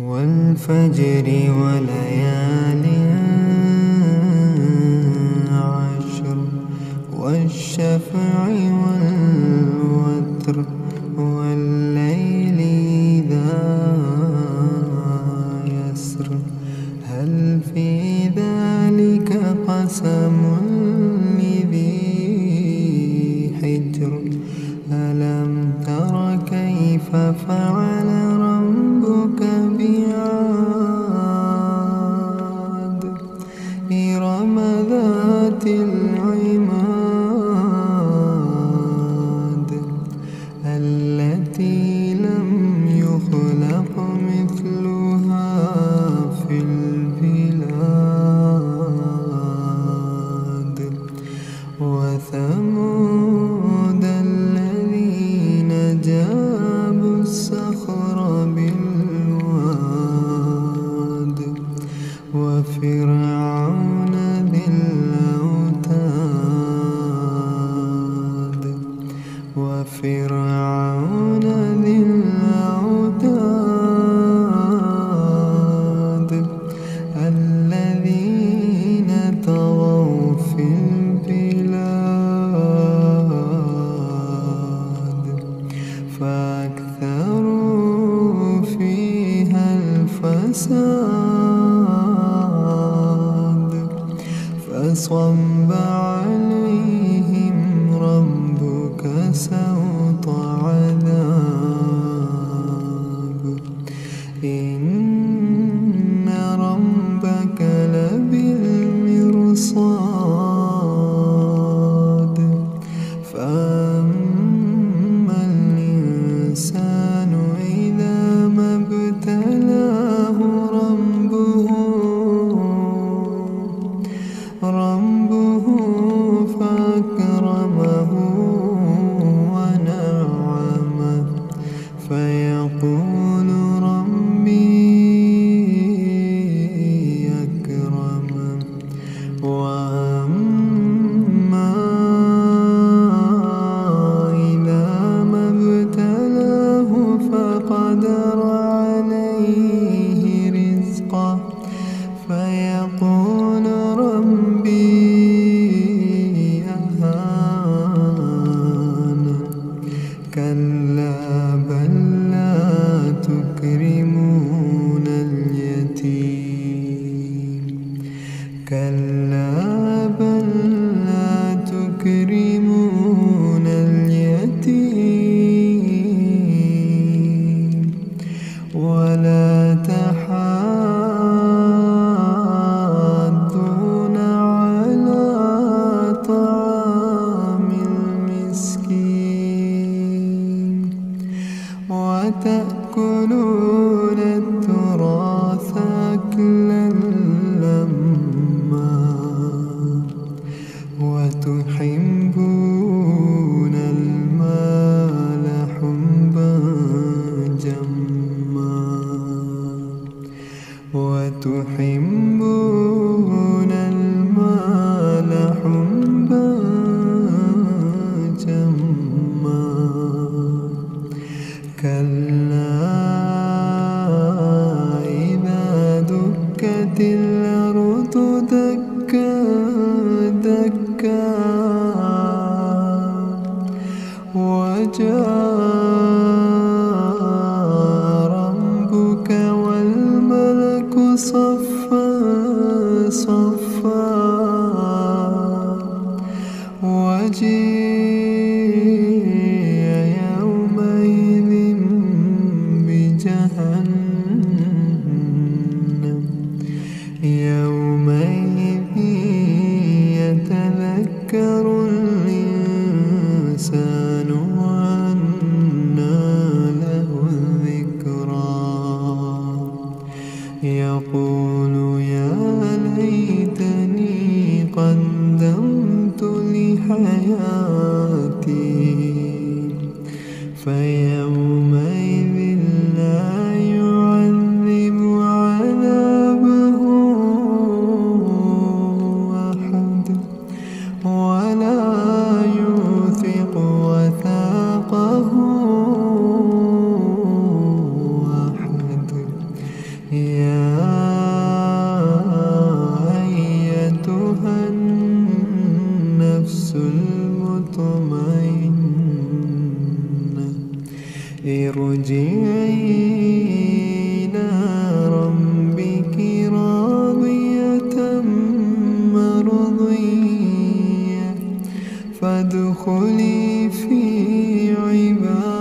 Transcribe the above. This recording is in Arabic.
والفجر وليال عشر والشفع والوتر والليل إذا يسر هل في ذلك قسم لذي حجر ألم تر كيف فعل ربك بعاد إرم ذات العماد التي لم يخلق مثلها في البلاد وثمود الذين جابوا الصخر بالواد وفرعون ذي الأوتاد وفرعون ذي الأوتاد الذين طغوا في البلاد فأكثروا فيها الفساد فصب عليهم ربك سوط عذاب إن ربك لبالمرصاد فأما الإنسان إذا ما ابتلاه ربه فأكرمه ونعمه فيقول ربي أكرمن وأما إذا ما ابتلاه فقدر عليه رزقه فيقول ربي أهانن كلا بل لا تكرمون اليتيم كلا بل لا تكرمون اليتيم ولا تحاضون على طعام المسكين وتأكلون التراث أكلا لما وتحبون المال حبا جما وتحبون المال حبا جما كلا إذا دكت الأرض دكا دكا وجاء ربك والملك صفا صفا وجيء يومئذ بجهنم يومئذ يتذكر الإنسان وأنى له الذكرى يقول يا ليتني قدمت لحياتي فيومئذ لا يعذب عذابه أحد ولا يوثق وثاقه أحد ارجعي إلى ربك راضية مرضية فادخلي في عبادي